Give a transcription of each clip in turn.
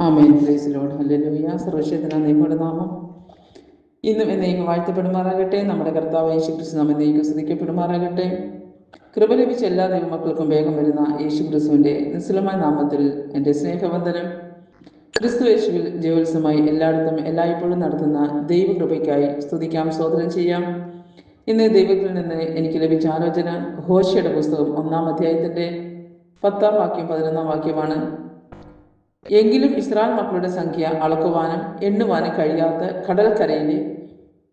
ആമേൻ. Praise Lord. Hallelujah. സർവ്വശക്തനായ ദൈവത്തിന്റെ നാമം ഇന്നും എന്നേക്കും വാഴ്ത്തപ്പെടുമാറാകട്ടെ. നമ്മുടെ കർത്താവ് യേശുക്രിസ്തു നാം എന്നേക്കും സ്തുതിക്കപ്പെടുമാറാകട്ടെ. കൃപ ലഭിച്ച എല്ലാ ദൈവമക്കൾക്കും വേഗം വരുന്ന യേശുക്രിസ്തുവിന്റെ നിസ്തുലമായ നാമത്തിൽ എൻ്റെ സ്നേഹവന്ദനം. ക്രിസ്തു യേശുവിൽ ജയോത്സവമായി എല്ലായിടത്തും എല്ലായ്പ്പോഴും നടത്തുന്ന ദൈവകൃപയ്ക്കായി സ്തുതിക്കാം, സ്തോത്രം ചെയ്യാം. ഇന്ന് ദൈവത്തിൽ നിന്ന് എനിക്ക് ലഭിച്ച ആലോചന ഹോശയുടെ പുസ്തകം 1-ാം അധ്യായത്തിന്റെ 10-ാം വാക്യം 11-ാം വാക്യമാണ്. എങ്കിലും ഇസ്രായേൽ മക്കളുടെ സംഖ്യ അളക്കുവാനും എണ്ണുവാനും കഴിയാത്ത കടൽക്കരയിലെ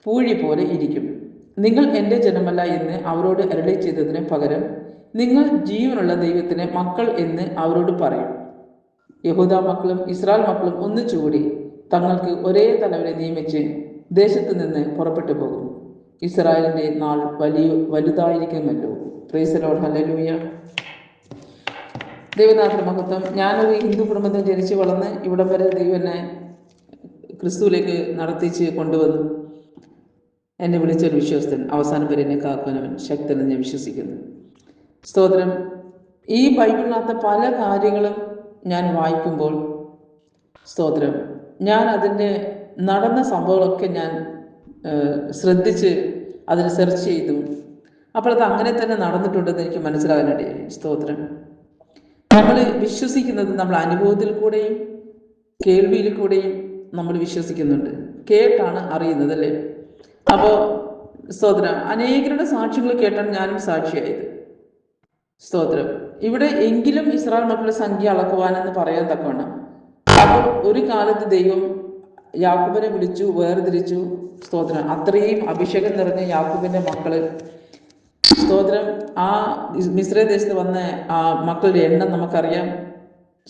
പൂഴി പോലെ ഇരിക്കും. നിങ്ങൾ എൻ്റെ ജനമല്ല എന്ന് അവരോട് അരുളി ചെയ്തതിന് പകരം നിങ്ങൾ ജീവനുള്ള ദൈവത്തിന് മക്കൾ എന്ന് അവരോട് പറയും. യഹൂദ മക്കളും ഇസ്രായേൽ മക്കളും ഒന്നിച്ചുകൂടി തങ്ങൾക്ക് ഒരേ തലവരെ നിയമിച്ച് ദേശത്ത് നിന്ന് പുറപ്പെട്ടു പോകും. ഇസ്രായേലിന്റെ നാൾ വലുതായിരിക്കുമല്ലോ. Praise the Lord. ഹല്ലേലൂയ. ദൈവനാഥന്റെ മഹത്വം. ഞാനൊരു ഹിന്ദു കുടുംബത്തിൽ ജനിച്ചു വളർന്ന് ഇവിടം വരെ ദൈവം എന്നെ ക്രിസ്തുവിലേക്ക് നടത്തിച്ച് കൊണ്ടുവന്നു. എന്നെ വിളിച്ചൊരു വിശ്വസ്തൻ, അവസാനം വരെ എന്നെ കാക്കുന്നവൻ ശക്തനെന്ന് ഞാൻ വിശ്വസിക്കുന്നു. സ്തോത്രം. ഈ ബൈബിളിനകത്ത് പല കാര്യങ്ങളും ഞാൻ വായിക്കുമ്പോൾ സ്തോത്രം, ഞാൻ അതിൻ്റെ നടന്ന സംഭവങ്ങളൊക്കെ ഞാൻ ശ്രദ്ധിച്ച് അതിൽ സെർച്ച് ചെയ്തു. അപ്പോൾ അത് അങ്ങനെ തന്നെ നടന്നിട്ടുണ്ടെന്ന് എനിക്ക് മനസ്സിലാകാനിടയായി. സ്തോത്രം. നമ്മൾ വിശ്വസിക്കുന്നത് നമ്മൾ അനുഭവത്തിൽ കൂടെയും കേൾവിയിൽ കൂടെയും നമ്മൾ വിശ്വസിക്കുന്നുണ്ട്. കേട്ടാണ് അറിയുന്നത്, അല്ലേ? അപ്പോൾ സ്തോത്രം, അനേകരുടെ സാക്ഷ്യങ്ങൾ കേട്ടാണ് ഞാനും സാക്ഷിയായത്. സ്തോത്രം. ഇവിടെ എങ്കിലും ഇസ്രായേൽ മക്കളുടെ സംഖ്യ അളക്കുവാനെന്ന് പറയാൻ തക്കവണ്ണം അപ്പോൾ ഒരു കാലത്ത് ദൈവം യാക്കോബിനെ വിളിച്ചു, വേർതിരിച്ചു. സ്തോത്രം. അത്രയും അഭിഷേകം നിറഞ്ഞ യാക്കോബിന്റെ മക്കള്, സ്തോത്രം, ആ മിസ്രൈം വന്ന ആ മക്കളുടെ എണ്ണം നമുക്കറിയാം.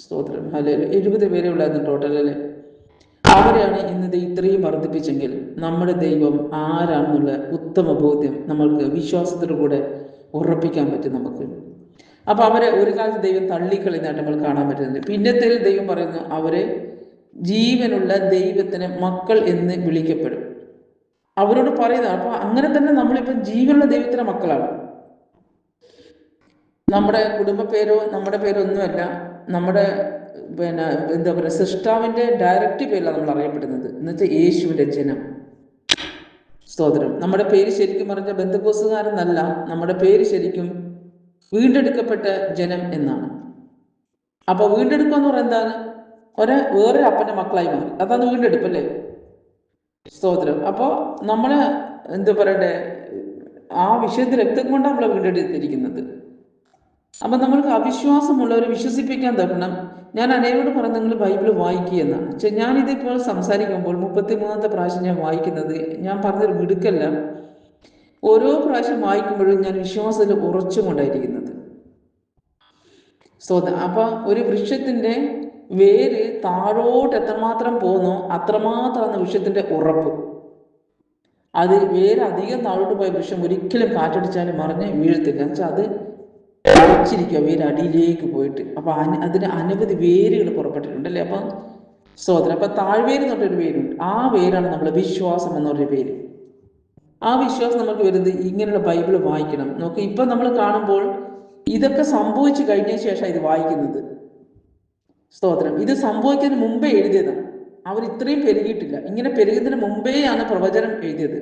സ്തോത്രം. അല്ലെ, 70 പേരെ ഉള്ളായിരുന്നു ടോട്ടലല്ലേ. അവരെയാണ് ഇന്നത് ഇത്രയും വർദ്ധിപ്പിച്ചെങ്കിൽ നമ്മുടെ ദൈവം ആരാണെന്നുള്ള ഉത്തമ ബോധ്യം നമ്മൾക്ക് വിശ്വാസത്തിലൂടെ ഉറപ്പിക്കാൻ പറ്റും നമുക്ക്. അപ്പൊ അവരെ ഒരു കാലത്ത് ദൈവം തള്ളിക്കളയുന്നതായിട്ട് നമ്മൾ കാണാൻ പറ്റുന്നുണ്ട്. പിന്നത്തെ ദൈവം പറയുന്നു അവരെ ജീവനുള്ള ദൈവത്തിന് മക്കൾ എന്ന് വിളിക്കപ്പെടും. അവരോട് പറയുന്നത്. അപ്പൊ അങ്ങനെ തന്നെ നമ്മളിപ്പോൾ ജീവനുള്ള ദൈവത്തിന്റെ മക്കളാണ്. നമ്മുടെ കുടുംബ പേരോ നമ്മുടെ പേരോ ഒന്നുമല്ല, നമ്മുടെ എന്താ പറയുക, സൃഷ്ടാവിന്റെ ഡയറക്റ്റ് പേരിലാണ് നമ്മൾ അറിയപ്പെടുന്നത്. എന്നുവെച്ചാൽ യേശുവിന്റെ ജനം. സ്തോത്രം. നമ്മുടെ പേര് ശരിക്കും പറഞ്ഞ ബന്ധുക്കോസുകാരെന്നല്ല, നമ്മുടെ പേര് ശരിക്കും വീണ്ടെടുക്കപ്പെട്ട ജനം എന്നാണ്. അപ്പൊ വീണ്ടെടുക്കുക എന്ന് പറയുന്നത് എന്താണ്? വേറൊരു അപ്പന്റെ മക്കളായി മാറി, അതാണ് വീണ്ടെടുപ്പല്ലേ. സ്തോത്രം. അപ്പോൾ നമ്മള് എന്താ പറയട്ടെ, ആ വിഷയത്തിൽ രക്തം കൊണ്ടാണ് നമ്മളെ വീണ്ടെടുത്തിരിക്കുന്നത്. അപ്പൊ നമ്മൾക്ക് അവിശ്വാസമുള്ളവരെ വിശ്വസിപ്പിക്കാൻ തരണം. ഞാൻ അനേകരോട് പറഞ്ഞ നിങ്ങൾ ബൈബിൾ വായിക്കുക എന്നാണ്. ഞാനിതിപ്പോൾ സംസാരിക്കുമ്പോൾ 33ാമത്തെ പ്രാവശ്യം ഞാൻ വായിക്കുന്നത്. ഞാൻ പറഞ്ഞൊരു മിടുക്കല്ല, ഓരോ പ്രാവശ്യം വായിക്കുമ്പോഴും ഞാൻ വിശ്വാസത്തിൽ ഉറച്ചുകൊണ്ടായിരിക്കുന്നത്. അപ്പൊ ഒരു വൃക്ഷത്തിന്റെ വേര് താഴോട്ട് എത്രമാത്രം പോകുന്നോ അത്രമാത്രമാണ് വൃക്ഷത്തിന്റെ ഉറപ്പ്. അത് വേര് അധികം താഴോട്ട് പോയ വൃക്ഷം ഒരിക്കലും കാറ്റടിച്ചാലും മറിഞ്ഞ് വീഴത്തില്ല. എന്നുവെച്ചാൽ അത് ഉറച്ചിരിക്കുക, വേര് അടിയിലേക്ക് പോയിട്ട്. അപ്പൊ അതിന് അനവധി വേരുകൾ പുറപ്പെട്ടിട്ടുണ്ടല്ലേ. അപ്പൊ സ്തോത്രം. അപ്പൊ താഴ്വേര് എന്നൊരു വേരുണ്ട്. ആ വേരാണ് നമ്മുടെ വിശ്വാസം എന്നൊരു പേര്. ആ വിശ്വാസം നമുക്ക് വരുന്നത് ഇങ്ങനെയുള്ള ബൈബിൾ വായിക്കണം. നോക്ക്, ഇപ്പൊ നമ്മൾ കാണുമ്പോൾ ഇതൊക്കെ സംഭവിച്ചു കഴിഞ്ഞ ശേഷം ഇത് വായിക്കുന്നത്. സ്തോത്രം. ഇത് സംഭവിക്കുന്നതിന് മുമ്പേ എഴുതിയതാണ്. അവർ ഇത്രയും പെരുകിയിട്ടില്ല. ഇങ്ങനെ പെരുകുന്നതിന് മുമ്പേയാണ് പ്രവചനം എഴുതിയത്.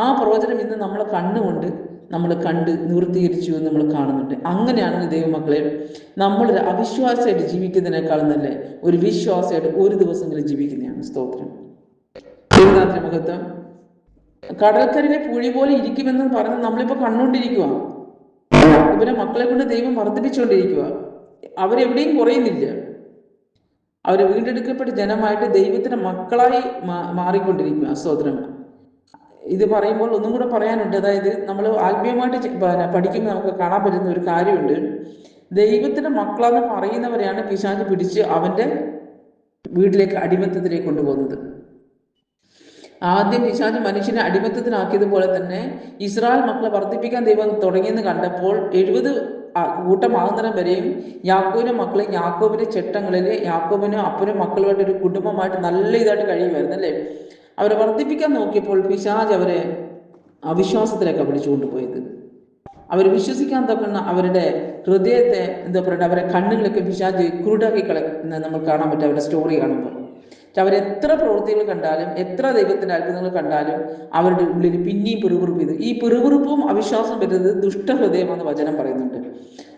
ആ പ്രവചനം ഇന്ന് നമ്മളെ കണ്ണുകൊണ്ട് നമ്മൾ കണ്ട് നിവൃത്തീകരിച്ചു എന്ന് നമ്മൾ കാണുന്നുണ്ട്. അങ്ങനെയാണെങ്കിൽ ദൈവമക്കളെ, നമ്മളൊരു അവിശ്വാസമായിട്ട് ജീവിക്കുന്നതിനേക്കാളും നല്ല ഒരു വിശ്വാസമായിട്ട് ഒരു ദിവസങ്ങളിൽ ജീവിക്കുന്നതാണ്. സ്തോത്രം. ദൈവനാഥന്റെ മഹത്വം. കടൽക്കരയിലെ പുഴി പോലെ ഇരിക്കുമെന്ന് പറഞ്ഞ് നമ്മളിപ്പോ കണ്ടുകൊണ്ടിരിക്കുക. ഇവരെ മക്കളെ കൊണ്ട് ദൈവം വർദ്ധിപ്പിച്ചുകൊണ്ടിരിക്കുക. അവരെവിടെയും കുറയുന്നില്ല. അവർ വീണ്ടെടുക്കപ്പെട്ട ജനമായിട്ട് ദൈവത്തിന്റെ മക്കളായി മാറിക്കൊണ്ടിരിക്കുക. സ്തോത്രം. ഇത് പറയുമ്പോൾ ഒന്നും കൂടെ പറയാനുണ്ട്. അതായത് നമ്മൾ ആത്മീയമായിട്ട് പഠിക്കുമ്പോൾ നമുക്ക് കാണാൻ പറ്റുന്ന ഒരു കാര്യമുണ്ട്. ദൈവത്തിന്റെ മക്കളെന്ന് പറയുന്നവരെയാണ് പിശാച് പിടിച്ച് അവന്റെ വീട്ടിലേക്ക് അടിമത്തത്തിലേക്ക് കൊണ്ടുപോകുന്നത്. ആദ്യം പിശാച് മനുഷ്യനെ അടിമത്തത്തിനാക്കിയതുപോലെ തന്നെ ഇസ്രായേൽ മക്കളെ വർദ്ധിപ്പിക്കാൻ ദൈവം തുടങ്ങിയെന്ന് കണ്ടപ്പോൾ 70 കൂട്ടമാകുന്നിടം വരെയും യാക്കോബിന്റെ മക്കളെ യാക്കോബിന്റെ ചെട്ടങ്ങളിൽ യാക്കോബിനും അപ്പനും മക്കളുമായിട്ട് ഒരു കുടുംബമായിട്ട് നല്ല ഇതായിട്ട് കഴിയുമായിരുന്നു, അല്ലേ. അവരെ വർദ്ധിപ്പിക്കാൻ നോക്കിയപ്പോൾ പിശാച് അവരെ അവിശ്വാസത്തിലേക്കാണ് വിളിച്ചു കൊണ്ടുപോയത്. അവർ വിശ്വസിക്കാൻ തക്കുന്ന അവരുടെ ഹൃദയത്തെ എന്താ പറയുക, അവരെ കണ്ണുകളൊക്കെ പിശാച് കുരുടാക്കി കളയുന്ന നമ്മൾ കാണാൻ പറ്റും അവരുടെ സ്റ്റോറി കാണുമ്പോൾ. അവരെത്ര പ്രവൃത്തികൾ കണ്ടാലും എത്ര ദൈവത്തിൻ്റെ അത്ഭുതങ്ങൾ കണ്ടാലും അവരുടെ ഉള്ളിൽ പിന്നെയും പിറുപിറുപ്പ്. ഈ പിറുപിറുപ്പും അവിശ്വാസം വരുന്നത് ദുഷ്ടഹൃദയമെന്ന് വചനം പറയുന്നുണ്ട്.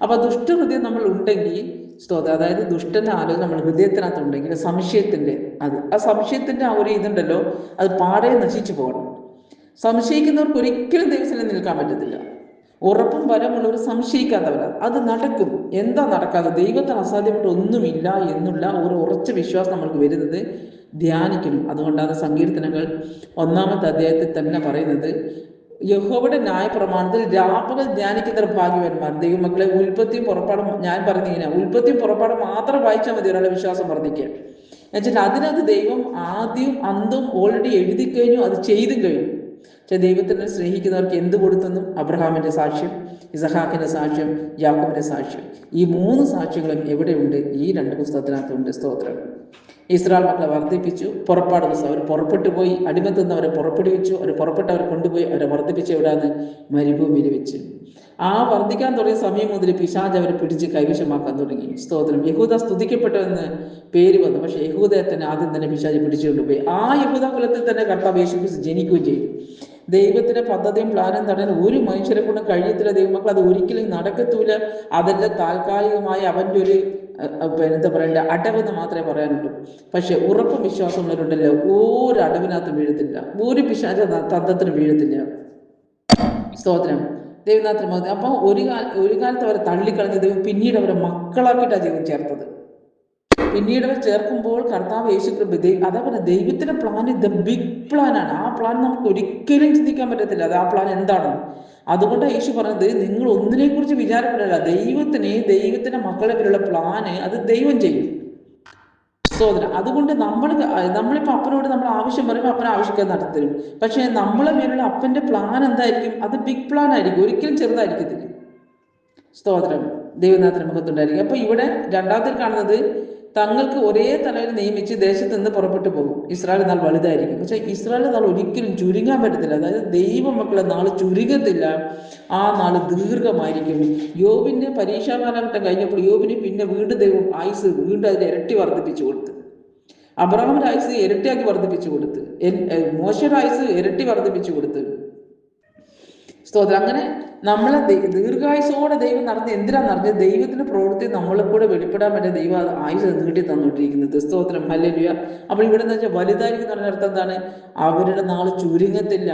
അപ്പോൾ ദുഷ്ടഹൃദയം നമ്മൾ ഉണ്ടെങ്കിൽ സ്തോത്രം, അതായത് ദുഷ്ടൻ്റെ ആലോചന നമ്മൾ ഹൃദയത്തിനകത്തുണ്ടെങ്കിൽ സംശയത്തിൻ്റെ ആ സംശയത്തിൻ്റെ ആ ഒരു ഇതുണ്ടല്ലോ, അത് പാടെ നശിച്ചു പോകണം. സംശയിക്കുന്നവർക്ക് ഒരിക്കലും ദൈവത്തിൽ നിൽക്കാൻ പറ്റത്തില്ല. ഉറപ്പും ബലമുള്ളവർ സംശയിക്കാത്തവരാണ്. അത് നടക്കും. എന്താ നടക്കാതെ? ദൈവത്തിന് അസാധ്യമായിട്ട് ഒന്നുമില്ല എന്നുള്ള ഒരു ഉറച്ച വിശ്വാസം നമ്മൾക്ക് വരുന്നത് ധ്യാനിക്കണം. അതുകൊണ്ടാണ് സങ്കീർത്തനങ്ങൾ 1-ാമത്തെ അധ്യായത്തിൽ തന്നെ പറയുന്നത്, യഹോവയുടെ ന്യായപ്രമാണത്തിൽ രാപ്പകൽ ധ്യാനിക്കുന്നവർ ഭാഗ്യവാന്മാർ. ദൈവമക്കളെ, ഉൽപ്പത്തിയും പുറപ്പാടും ഞാൻ പറഞ്ഞിങ്ങനെ, ഉൽപ്പത്തിയും പുറപ്പാടും മാത്രം വായിച്ചാൽ മതി ഒരാളെ വിശ്വാസം വർദ്ധിക്കുക. എന്നുവെച്ചാൽ അതിനകത്ത് ദൈവം ആദ്യവും അന്തും ഓൾറെഡി എഴുതി കഴിഞ്ഞു, അത് ചെയ്തും കഴിഞ്ഞു. പക്ഷെ ദൈവത്തിനെ സ്നേഹിക്കുന്നവർക്ക് എന്ത് കൊടുത്തെന്നും അബ്രഹാമിൻ്റെ സാക്ഷ്യം, ഇസഹാക്കിൻ്റെ സാക്ഷ്യം, യാക്കോബിൻ്റെ സാക്ഷ്യം, ഈ 3 സാക്ഷ്യങ്ങളും എവിടെയുണ്ട്? ഈ 2 പുസ്തകത്തിനകത്തുണ്ട്. സ്തോത്രം. ഇസ്രായേൽ മക്കളെ വർദ്ധിപ്പിച്ചു. പുറപ്പാട് പുസ്തകം, അവർ പുറപ്പെട്ടു പോയി, അടിമത്തിൽ നിന്ന് അവരെ പുറപ്പെടുവിച്ചു. അവർ പുറപ്പെട്ടവരെ കൊണ്ടുപോയി അവരെ വർദ്ധിപ്പിച്ച് എവിടെയാണ്? മരുഭൂമിയിൽ വെച്ച്. ആ വർദ്ധിക്കാൻ തുടങ്ങിയ സമയം മുതൽ പിശാച് അവരെ പിടിച്ച് കൈവശമാക്കാൻ തുടങ്ങി. സ്തോത്രം. യഹൂദ സ്തുതിക്കപ്പെട്ടവെന്ന് പേര് വന്നു. പക്ഷെ യഹൂദയെ തന്നെ ആദ്യം തന്നെ പിശാച് പിടിച്ചുകൊണ്ടുപോയി. ആ യഹൂദ കുലത്തിൽ തന്നെ കർത്താവ് യേശു ക്രിസ്തു ജനിക്കുകയും ചെയ്തു. ദൈവത്തിന്റെ പദ്ധതിയും പ്ലാനും തടയാൻ ഒരു മനുഷ്യരെ കൊണ്ട് കഴിയത്തില്ല. ദൈവമക്കൾ, അത് ഒരിക്കലും നടക്കത്തൂല. അതെല്ലാം താൽക്കാലികമായ അവൻ്റെ ഒരു എന്താ പറയണ്ട അടവെന്ന് മാത്രമേ പറയാനുള്ളൂ. പക്ഷെ ഉറപ്പും വിശ്വാസമുള്ളവരുണ്ടല്ലോ, ഒരു അടവിനകത്ത് വീഴത്തില്ല, ഒരു പിശാച തന്ത്രത്തിന് വീഴത്തില്ല. സ്തോത്രം. ദൈവനാഥന് മതി. അപ്പം ഒരു കാലത്ത് അവരെ തള്ളിക്കളഞ്ഞ ദൈവം പിന്നീട് അവരെ മക്കളാക്കിയിട്ടാണ് ദൈവം ചേർത്തത്. പിന്നീട് അവർ ചേർക്കുമ്പോൾ കർത്താവ് യേശുക്രിസ്തു, അതാ പറഞ്ഞ ദൈവത്തിന്റെ പ്ലാൻ ദ ബിഗ് പ്ലാനാണ്. ആ പ്ലാൻ നമുക്ക് ഒരിക്കലും ചിന്തിക്കാൻ പറ്റത്തില്ല. അത് ആ പ്ലാൻ എന്താണ്? അതുകൊണ്ട് യേശു പറഞ്ഞത്, നിങ്ങൾ ഒന്നിനെ കുറിച്ച് വിചാരപ്പെടില്ല. ദൈവത്തിന്റെ മക്കളെ പേരുള്ള പ്ലാന് അത് ദൈവം ചെയ്യും. സോദര, അതുകൊണ്ട് നമ്മളിപ്പോൾ അപ്പനോട് നമ്മൾ ആവശ്യം പറയുമ്പോൾ അപ്പൻ ആവശ്യക്കാർ നടത്തരും. പക്ഷേ നമ്മളെ മേലുള്ള അപ്പന്റെ പ്ലാൻ എന്തായിരിക്കും? അത് ബിഗ് പ്ലാൻ ആയിരിക്കും, ഒരിക്കലും ചെറുതായിരിക്കത്തില്ല. സ്തോത്രം. ദൈവനാഥന് മുഖത്തുണ്ടായിരിക്കും. അപ്പൊ ഇവിടെ രണ്ടാമത്തിൽ കാണുന്നത്, തങ്ങൾക്ക് ഒരേ തലയിൽ നിയമിച്ച് ദേശത്ത് നിന്ന് പുറപ്പെട്ടു പോകും. ഇസ്രായേൽ നാൾ വലുതായിരിക്കും. പക്ഷെ ഇസ്രായേൽ നാൾ ഒരിക്കലും ചുരുങ്ങാൻ പറ്റത്തില്ല. അതായത് ദൈവമക്കളെ നാൾ ചുരുങ്ങത്തില്ല, ആ നാൾ ദീർഘമായിരിക്കും. യോബിന്റെ പരീക്ഷാ കാലഘട്ടം കഴിഞ്ഞപ്പോൾ യോബിന് പിന്നെ വീണ്ടും ദൈവം ആയുസ് വീണ്ടും അതിൽ ഇരട്ടി വർദ്ധിപ്പിച്ചു കൊടുത്തു. അബ്രഹാമിന്റെ ആയുസ് ഇരട്ടിയാക്കി വർദ്ധിപ്പിച്ചു കൊടുത്ത്, മോശയുടെ ആയുസ് ഇരട്ടി വർദ്ധിപ്പിച്ചു കൊടുത്ത്. സ്തോത്രം. അങ്ങനെ നമ്മളെ ദീർഘായുസോടെ ദൈവം നടത്തി. എന്തിനാണ് നടത്തിയത്? ദൈവത്തിന്റെ പ്രവൃത്തി നമ്മളെ കൂടെ വെളിപ്പെടാൻ വേണ്ടി ദൈവം ആയുസ് നീട്ടി തന്നുകൊണ്ടിരിക്കുന്നത്. സ്തോത്രം. ഹല്ലേലൂയ. അപ്പോൾ ഇവിടെ എന്ന് വെച്ചാൽ വലുതായിരിക്കും എന്ന് പറഞ്ഞ അർത്ഥം എന്താണ്? അവരുടെ നാൾ ചുരുങ്ങത്തില്ല.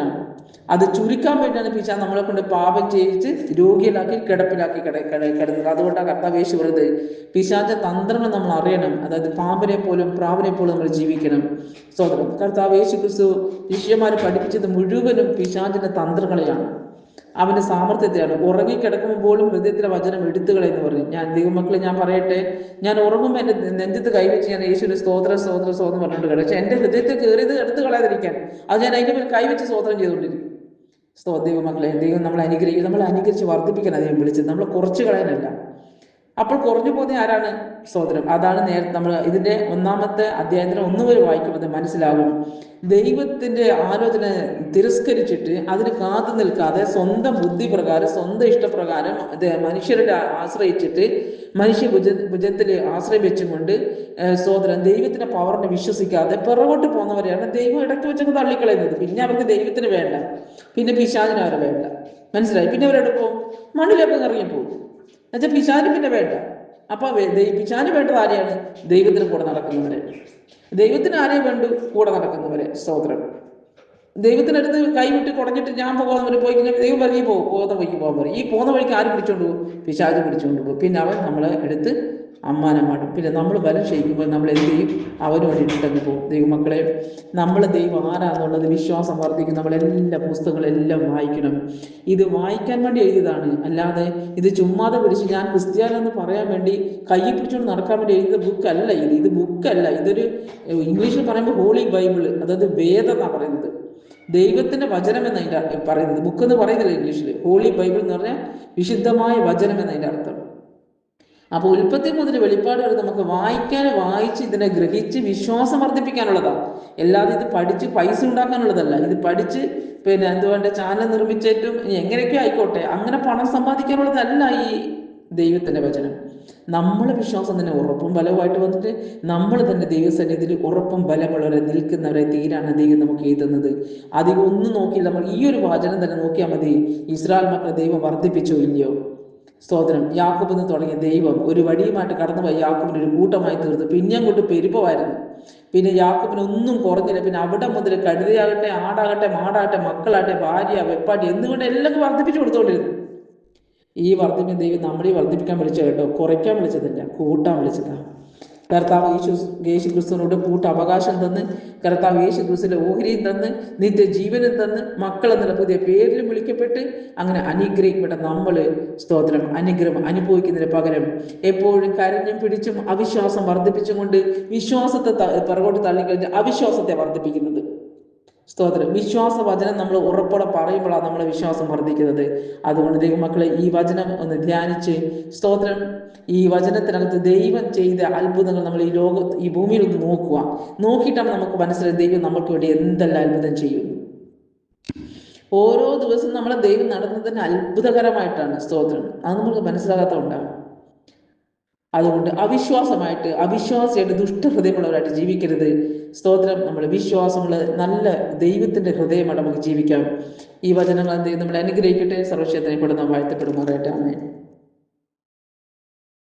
അത് ചുരുക്കാൻ വേണ്ടിയാണ് പിശാച് നമ്മളെ കൊണ്ട് പാപം ചെയ്യിച്ച് രോഗികളാക്കി കിടപ്പിലാക്കി കിടന്നത്. അതുകൊണ്ടാണ് കർത്താവ് യേശു പറയുന്നത്, പിശാച തന്ത്രങ്ങൾ നമ്മൾ അറിയണം. അതായത് പാമ്പിനെ പോലും പ്രാവിനെ പോലും നമ്മൾ ജീവിക്കണം. സ്തോത്രം. കർത്താവ് യേശു ക്രിസ്തു ശിഷ്യന്മാരെ പഠിപ്പിച്ചത് മുഴുവനും പിശാചിന്റെ തന്ത്രങ്ങളെയാണ്, അവന്റെ സാമർത്ഥ്യത്തെയാണ്. ഉറങ്ങിക്കിടക്കുമ്പോൾ പോലും ഹൃദയത്തിലെ വചനം എടുത്തുകളെന്ന് പറഞ്ഞു. ഞാൻ ദൈവമക്കളെ, ഞാൻ പറയട്ടെ, ഞാൻ ഉറങ്ങുമ്പോൾ എൻ്റെ നെഞ്ചത്ത് കൈവച്ച് ഞാൻ യേശുവിന് സ്തോത്രം സ്തോത്രം സ്തോത്രം പറഞ്ഞുകൊണ്ട് കിടക്കും. പക്ഷെ എൻ്റെ ഹൃദയത്തിൽ കയറിയത് എടുത്തു കളയാതിരിക്കാൻ അത് ഞാൻ അതിൻ്റെ മേൽ കൈവച്ച് സ്തോത്രം ചെയ്തുകൊണ്ടിരിക്കും. ദൈവമക്കളെ, ദൈവം നമ്മളെ അനുഗ്രഹിക്കും. നമ്മളെ അനുഗ്രഹിച്ച് വർദ്ധിപ്പിക്കാൻ അദ്ദേഹം വിളിച്ചത്, നമ്മളെ കുറച്ച് കളയാനല്ല. അപ്പോൾ കുറഞ്ഞു പോകുന്ന ആരാണ്? സ്തോത്രം. അതാണ് നേരത്തെ നമ്മൾ ഇതിന്റെ 1-ാമത്തെ അധ്യായത്തിന് 1 വരെ വായിക്കുമ്പോൾ മനസ്സിലാവും. ദൈവത്തിന്റെ ആലോചന തിരസ്കരിച്ചിട്ട് അതിന് കാത്തു നിൽക്കാതെ സ്വന്തം ബുദ്ധി പ്രകാരം സ്വന്തം ഇഷ്ടപ്രകാരം മനുഷ്യരുടെ ആശ്രയിച്ചിട്ട് മനുഷ്യ ഭുജത്തിൽ ആശ്രയം വെച്ചുകൊണ്ട് സ്തോത്രം ദൈവത്തിന്റെ പവറിനെ വിശ്വസിക്കാതെ പിറകോട്ട് പോകുന്നവരെയാണ് ദൈവം ഇടയ്ക്ക് വെച്ചൊക്കെ തള്ളിക്കളയുന്നത്. പിന്നെ അവർക്ക് ദൈവത്തിന് വേണ്ട, പിന്നെ പിശാചിന് അവരെ വേണ്ട. മനസ്സിലായി? പിന്നെ അവരെവിടെ പോകും? മണ്ണിലേക്ക് ഇറങ്ങിപ്പോകും. എന്നുവെച്ചാൽ പിശാച് പിന്നെ വേണ്ട. അപ്പൊ പിശാച് വേണ്ടത് ആരെയാണ്? ദൈവത്തിന് കൂടെ നടക്കുന്നവരെ. ദൈവത്തിന് ആരെയും വേണ്ടു? കൂടെ നടക്കുന്നവരെ. സ്തോത്രം. ദൈവത്തിനടുത്ത് കൈവിട്ട് കുടഞ്ഞിട്ട് ഞാൻ പോകുന്നവർ പോയി കഴിഞ്ഞാൽ ദൈവം പറഞ്ഞ് പോകുന്ന വഴിക്ക് പോകാൻ പറയും. ഈ പോകുന്ന വഴിക്ക് ആരും പിടിച്ചോണ്ട് പോകും? പിശാച് പിടിച്ചോണ്ട് പോകും. പിന്നെ അവൻ നമ്മളെ എടുത്ത് അമ്മാനമാടും. പിന്നെ നമ്മൾ ബലം ക്ഷയിക്കുമ്പോൾ നമ്മൾ എന്ത് ചെയ്യും? അവനും ഇട്ടെന്ന് പോകും. ദൈവമക്കളെ, നമ്മൾ ദൈവം ആരാന്നുള്ളത് വിശ്വാസം വർദ്ധിക്കും. നമ്മളെല്ലാ പുസ്തകങ്ങളെല്ലാം വായിക്കണം. ഇത് വായിക്കാൻ വേണ്ടി എഴുതിയതാണ്, അല്ലാതെ ഇത് ചുമ്മാതെ പിടിച്ച് ഞാൻ ക്രിസ്ത്യാനെന്ന് പറയാൻ വേണ്ടി കൈ പിടിച്ചുകൊണ്ട് നടക്കാൻ വേണ്ടി എഴുതിയ ബുക്കല്ല ഇത് ബുക്കല്ല. ഇതൊരു ഇംഗ്ലീഷിൽ പറയുമ്പോൾ ഹോളി ബൈബിള്, അതായത് വേദം എന്നാണ് പറയുന്നത്. ദൈവത്തിന്റെ വചനം എന്നതിൻ്റെ പറയുന്നത്. ബുക്ക് എന്ന് പറയുന്നില്ല ഇംഗ്ലീഷിൽ. ഹോളി ബൈബിൾ എന്ന് പറഞ്ഞാൽ വിശുദ്ധമായ വചനം എന്നതിൻ്റെ അർത്ഥം. അപ്പോൾ ഉൽപ്പത്തി മുതൽ വെളിപ്പാട് വരെ നമുക്ക് വായിച്ച് ഇതിനെ ഗ്രഹിച്ച് വിശ്വാസം വർദ്ധിപ്പിക്കാനുള്ളതാണ്. അല്ലാതെ ഇത് പഠിച്ച് പൈസ ഉണ്ടാക്കാനുള്ളതല്ല. ഇത് പഠിച്ച് പിന്നെ എന്തുവേണ്ട ചാനൽ നിർമ്മിച്ചേറ്റും എങ്ങനെയൊക്കെ ആയിക്കോട്ടെ അങ്ങനെ പണം സമ്പാദിക്കാനുള്ളതല്ല ഈ ദൈവത്തിൻ്റെ വചനം. നമ്മളെ വിശ്വാസം തന്നെ ഉറപ്പും ബലവുമായിട്ട് വന്നിട്ട് നമ്മൾ തന്നെ ദൈവസന്നിധിയിൽ ഉറപ്പും ബലമുള്ളവരെ നിൽക്കുന്നവരെ തീരാണ് ദൈവം നമുക്ക് എഴുതുന്നത്. അധികം ഒന്നും നോക്കിയില്ല, നമ്മൾ ഈ ഒരു വചനം തന്നെ നോക്കിയാൽ മതി. ഇസ്രായേൽ മക്കളെ ദൈവം വർദ്ധിപ്പിച്ചോ ഇല്ലയോ? സ്തോത്രം. യാക്കോബിൽ നിന്ന് തുടങ്ങിയ ദൈവം ഒരു വടിയുമായിട്ട് കടന്നുപോയി യാക്കോബിന് ഒരു കൂട്ടമായി തീർന്നു. പിന്നെ അങ്ങോട്ട് പെരുപ്പമായിരുന്നു. പിന്നെ യാക്കോബിന് ഒന്നും കുറഞ്ഞില്ല. പിന്നെ അവിടെ മുതൽ കഴുതയാകട്ടെ, ആടാകട്ടെ, മാടാകട്ടെ, മക്കളാകട്ടെ, ഭാര്യ, വെപ്പാട്ടി എന്തുകൊണ്ട് എല്ലാം വർദ്ധിപ്പിച്ചു കൊടുത്തുകൊണ്ടിരുന്നു. ഈ വർദ്ധിപ്പിക്കാൻ ദൈവം നമ്മളീ വർദ്ധിപ്പിക്കാൻ വിളിച്ച കേട്ടോ, കുറയ്ക്കാൻ വിളിച്ചതില്ല, കൂട്ടാൻ വിളിച്ചതാണ്. കർത്താവ് യേശു ക്രിസ്തുവിനോട് കൂട്ട അവകാശം തന്ന്, കർത്താവ് യേശു ക്രിസ്തുവിന്റെ ഓഹരിയും തന്ന്, നിത്യജീവനും തന്ന്, മക്കൾ എന്നുള്ള പുതിയ പേരിലും വിളിക്കപ്പെട്ട് അങ്ങനെ അനുഗ്രഹിക്കപ്പെട്ട നമ്മള് സ്തോത്രം അനുഗ്രഹം അനുഭവിക്കുന്നതിന് പകരം എപ്പോഴും കരഞ്ഞും പിടിച്ചും അവിശ്വാസം വർദ്ധിപ്പിച്ചും കൊണ്ട് വിശ്വാസത്തെ പിറകോട്ട് തള്ളിക്കഴിഞ്ഞ് അവിശ്വാസത്തെ വർദ്ധിപ്പിക്കുന്നത്. സ്തോത്രം. വിശ്വാസ വചനം നമ്മൾ ഉറപ്പോടെ പറയുമ്പോഴാണ് നമ്മളെ വിശ്വാസം വർദ്ധിക്കുന്നത്. അതുകൊണ്ട് ദൈവമക്കളെ ഈ വചനം ഒന്ന് ധ്യാനിച്ച് സ്തോത്രം, ഈ വചനത്തിനകത്ത് ദൈവം ചെയ്ത അത്ഭുതങ്ങൾ നമ്മൾ ഈ ഭൂമിയിൽ ഒന്ന് നോക്കുക. നോക്കിയിട്ടാണ് നമുക്ക് മനസ്സിലായി ദൈവം നമുക്ക് വേണ്ടി എന്തെല്ലാം അത്ഭുതം ചെയ്യുന്നു. ഓരോ ദിവസവും നമ്മളെ ദൈവം നടന്നതിന് അത്ഭുതകരമായിട്ടാണ്. സ്തോത്രം. അത് നമുക്ക് മനസ്സിലാകാത്തതുകൊണ്ടാണ്. അതുകൊണ്ട് അവിശ്വാസിയായിട്ട് ദുഷ്ടഹൃദയമുള്ളവരായിട്ട് ജീവിക്കരുത്. സ്തോത്രം. നമ്മൾ വിശ്വാസമുള്ള നല്ല ദൈവത്തിന്റെ ഹൃദയമാണ് നമുക്ക് ജീവിക്കാം. ഈ വചനങ്ങൾ എന്ത് ചെയ്യും? നമ്മൾ അനുഗ്രഹിക്കട്ടെ. സർവ്വക്ഷേത്രത്തിൽ പെടുന്ന വാഴ്ത്തപ്പെടുമാറായിട്ട്. ആമേൻ.